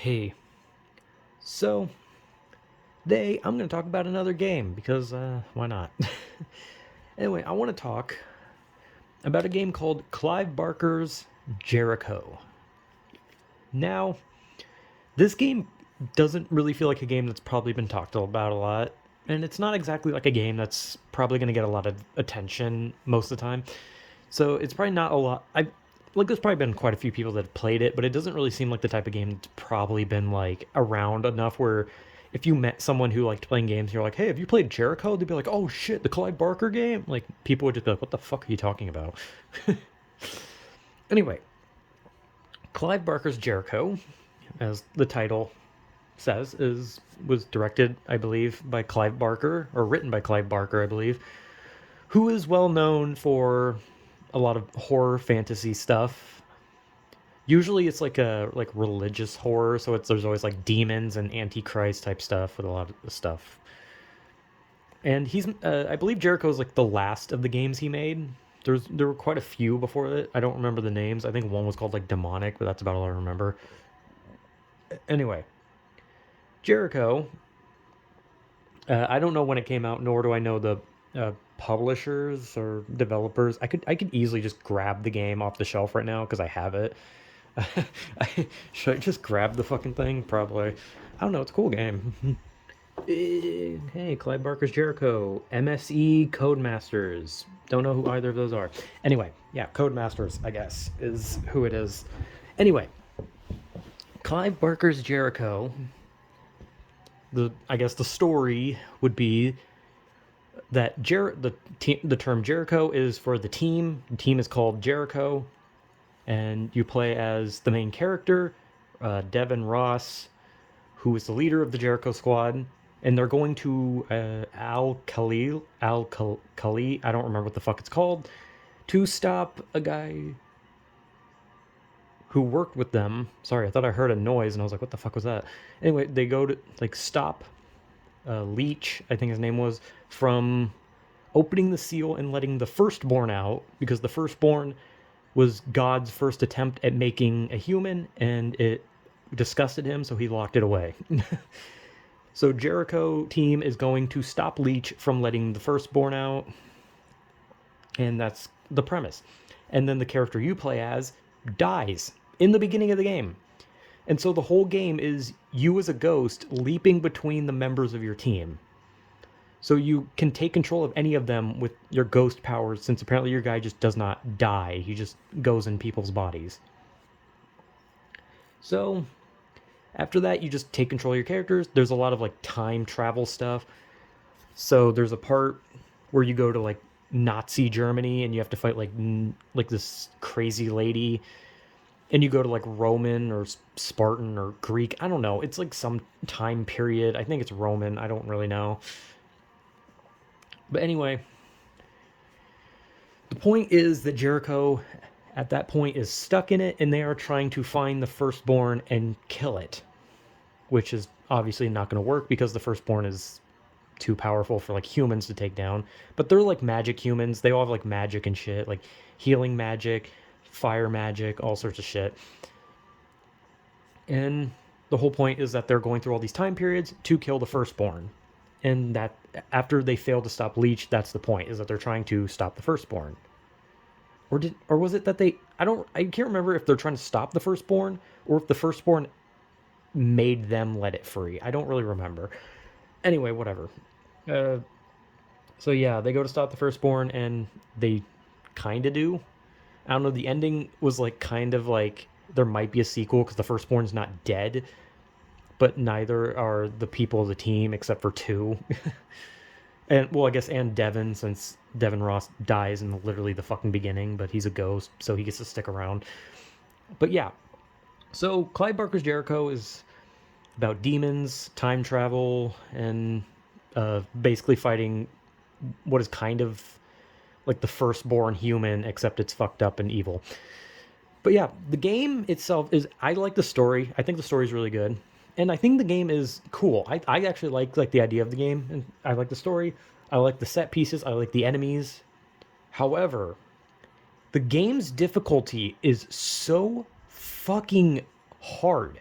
Hey, so today I'm going to talk about another game because why not? Anyway, I want to talk about a game called Clive Barker's Jericho. Now, this game doesn't really feel like a game that's probably been talked about a lot, and it's not exactly like a game that's probably going to get a lot of attention most of the time. So it's probably not a lot. There's probably been quite a few people that have played it, but it doesn't really seem like the type of game that's probably been like around enough where if you met someone who liked playing games, you're like, "Hey, have you played Jericho?" They'd be like, "Oh shit, the Clive Barker game!" Like people would just be like, "What the fuck are you talking about?" Anyway, Clive Barker's Jericho, as the title says, is was directed, I believe, by Clive Barker or written by Clive Barker, I believe, who is well known for a lot of horror fantasy stuff. Usually it's like a like religious horror, so there's always like demons and antichrist type stuff with a lot of the stuff. And I believe Jericho is like the last of the games he made. There were quite a few before it. I don't remember the names. I think one was called like Demonic, but that's about all I remember. Anyway, Jericho. I don't know when it came out, nor do I know the publishers or developers. I could easily just grab the game off the shelf right now because I have it. Should I just grab the fucking thing? Probably. I don't know. It's a cool game. Hey, Clive Barker's Jericho. MSE Codemasters. Don't know who either of those are. Anyway, yeah, Codemasters, I guess, is who it is. Anyway, Clive Barker's Jericho. I guess the story would be that the term Jericho is for the team. The team is called Jericho, and you play as the main character, Devin Ross, who is the leader of the Jericho squad, and they're going to Al Kali. I don't remember what the fuck it's called, to stop a guy who worked with them. Sorry, I thought I heard a noise, and I was like, "What the fuck was that?" Anyway, they go to like stop Leech, I think his name was, from opening the seal and letting the firstborn out because the firstborn was God's first attempt at making a human, and it disgusted him, so he locked it away. So Jericho team is going to stop Leech from letting the firstborn out, and that's the premise. And then the character you play as dies in the beginning of the game. And so the whole game is you as a ghost leaping between the members of your team. So you can take control of any of them with your ghost powers, since apparently your guy just does not die. He just goes in people's bodies. So after that, you just take control of your characters. There's a lot of like time travel stuff. So there's a part where you go to like Nazi Germany and you have to fight like this crazy lady, and you go to like Roman or Spartan or Greek. I don't know. It's like some time period. I think it's Roman. I don't really know. But anyway, the point is that Jericho at that point is stuck in it, and they are trying to find the firstborn and kill it, which is obviously not going to work because the firstborn is too powerful for like humans to take down. But they're like magic humans. They all have like magic and shit, like healing magic, fire magic, all sorts of shit. And the whole point is that they're going through all these time periods to kill the firstborn. And that after they fail to stop Leech, that's the point, is that they're trying to stop the firstborn. Or was it that I can't remember if they're trying to stop the firstborn or if the firstborn made them let it free. I don't really remember. Anyway, whatever. Uh, so yeah, they go to stop the firstborn and they kind of do. I don't know. The ending was like kind of like there might be a sequel because the firstborn's not dead, but neither are the people of the team except for two. And well, I guess and Devin, since Devin Ross dies in literally the fucking beginning, but he's a ghost, so he gets to stick around. But yeah, so Clive Barker's Jericho is about demons, time travel, and basically fighting what is kind of like the firstborn human, except it's fucked up and evil. But yeah, the game itself is. I like the story. I think the story is really good, and I think the game is cool. I actually like the idea of the game, and I like the story. I like the set pieces. I like the enemies. However, the game's difficulty is so fucking hard.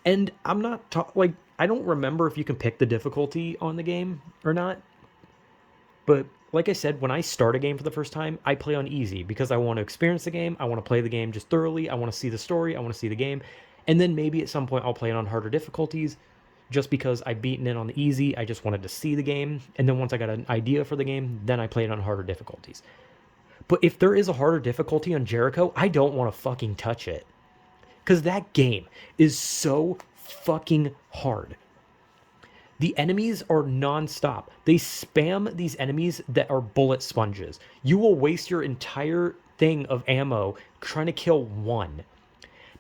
And I'm not like, I don't remember if you can pick the difficulty on the game or not. But like I said, when I start a game for the first time, I play on easy because I want to experience the game. I want to play the game just thoroughly. I want to see the story. I want to see the game. And then maybe at some point I'll play it on harder difficulties just because I've beaten it on the easy. I just wanted to see the game. And then once I got an idea for the game, then I play it on harder difficulties. But if there is a harder difficulty on Jericho, I don't want to fucking touch it. Because that game is so fucking hard. The enemies are non-stop. They spam these enemies that are bullet sponges. You will waste your entire thing of ammo trying to kill one.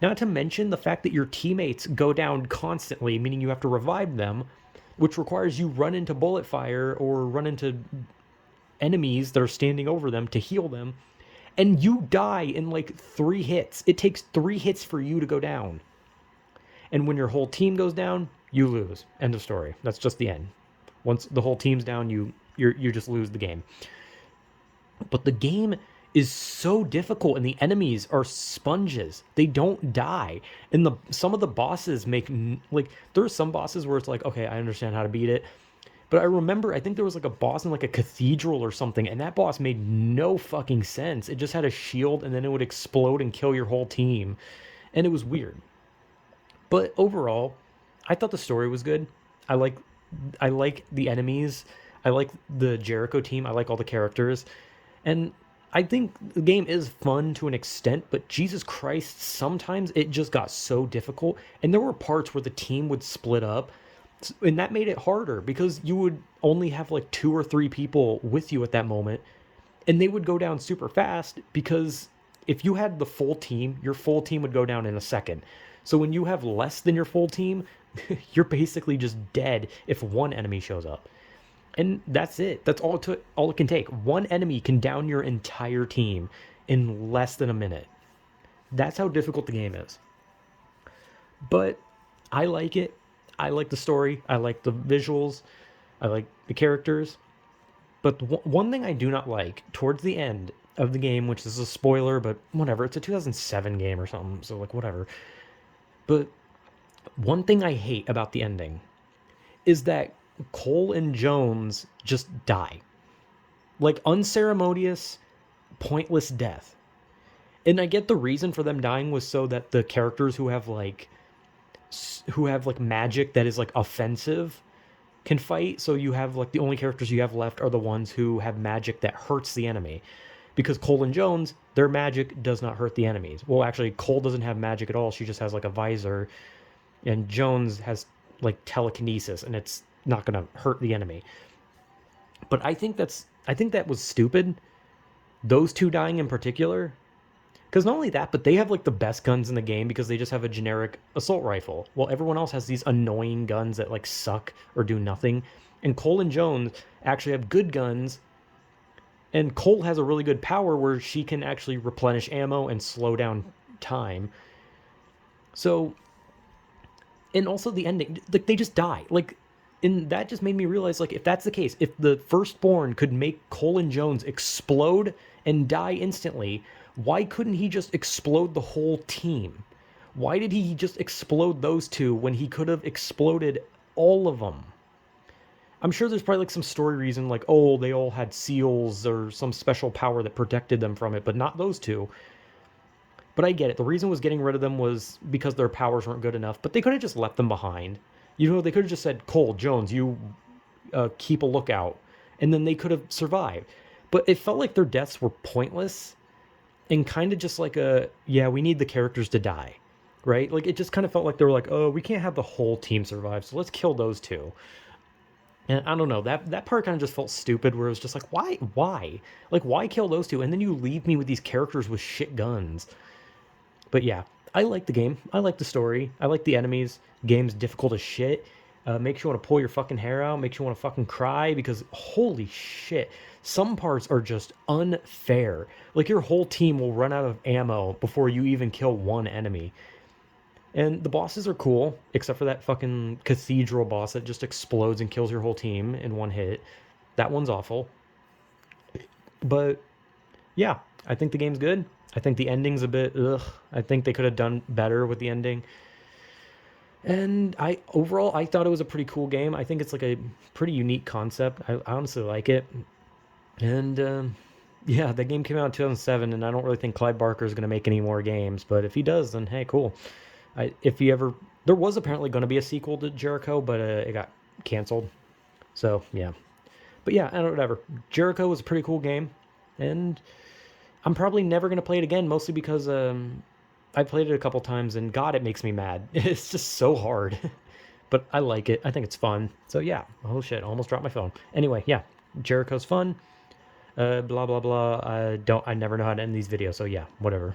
Not to mention the fact that your teammates go down constantly, meaning you have to revive them, which requires you run into bullet fire or run into enemies that are standing over them to heal them. And you die in like 3 hits. It takes 3 hits for you to go down. And when your whole team goes down, you lose. End of story. That's just the end. Once the whole team's down, you just lose the game. But the game is so difficult, and the enemies are sponges. They don't die. And some of the bosses make, like, there are some bosses where it's like, okay, I understand how to beat it. But I remember, I think there was like a boss in like a cathedral or something, and that boss made no fucking sense. It just had a shield, and then it would explode and kill your whole team. And it was weird. But overall, I thought the story was good. I like the enemies. I like the Jericho team. I like all the characters. And I think the game is fun to an extent, but Jesus Christ, sometimes it just got so difficult. And there were parts where the team would split up, and that made it harder because you would only have like 2 or 3 people with you at that moment, and they would go down super fast because if you had the full team, your full team would go down in a second. So when you have less than your full team, you're basically just dead if one enemy shows up. And that's it. That's all it can take. One enemy can down your entire team in less than a minute. That's how difficult the game is. But I like it. I like the story. I like the visuals. I like the characters. But one thing I do not like towards the end of the game, which is a spoiler, but whatever, it's a 2007 game or something, so like whatever. But one thing I hate about the ending is that Cole and Jones just die. Like unceremonious, pointless death. And I get the reason for them dying was so that the characters who have like magic that is like offensive can fight. So you have like the only characters you have left are the ones who have magic that hurts the enemy. Because Cole and Jones, their magic does not hurt the enemies. Well, actually, Cole doesn't have magic at all. She just has like a visor. And Jones has like telekinesis, and it's not going to hurt the enemy. But I think that was stupid. Those two dying in particular. Because not only that, but they have like the best guns in the game because they just have a generic assault rifle. While everyone else has these annoying guns that like suck or do nothing. And Cole and Jones actually have good guns. And Cole has a really good power where she can actually replenish ammo and slow down time. So, and also the ending, like they just die. Like, and that just made me realize, like, if that's the case, if the firstborn could make Cole and Jones explode and die instantly, why couldn't he just explode the whole team? Why did he just explode those two when he could have exploded all of them? I'm sure there's probably like some story reason, like, oh, they all had seals or some special power that protected them from it, but not those two. But I get it. The reason was getting rid of them was because their powers weren't good enough, but they could have just left them behind. You know, they could have just said, Cole, Jones, you keep a lookout, and then they could have survived. But it felt like their deaths were pointless and kind of just like yeah, we need the characters to die, right? Like, it just kind of felt like they were like, oh, we can't have the whole team survive, so let's kill those two. And I don't know, that part kind of just felt stupid, where it was just like, why? Like, why kill those two? And then you leave me with these characters with shit guns. But yeah, I like the game. I like the story. I like the enemies. Game's difficult as shit. Makes you want to pull your fucking hair out. Makes you want to fucking cry because, holy shit, some parts are just unfair. Like, your whole team will run out of ammo before you even kill one enemy. And the bosses are cool, except for that fucking cathedral boss that just explodes and kills your whole team in one hit. That one's awful. But yeah, I think the game's good. I think the ending's a bit ugh. I think they could have done better with the ending. And overall I thought it was a pretty cool game. I think it's like a pretty unique concept. I honestly like it. And yeah, the game came out in 2007, and I don't really think Clive Barker is going to make any more games. But if he does, then hey, cool. If he ever, there was apparently going to be a sequel to Jericho, but it got canceled. So yeah, but yeah, I don't know, whatever. Jericho was a pretty cool game, and I'm probably never going to play it again, mostly because I played it a couple times, and God, it makes me mad. It's just so hard. But I like it. I think it's fun. So yeah. Oh shit! I almost dropped my phone. Anyway, yeah, Jericho's fun. Blah blah blah. I never know how to end these videos. So yeah, whatever.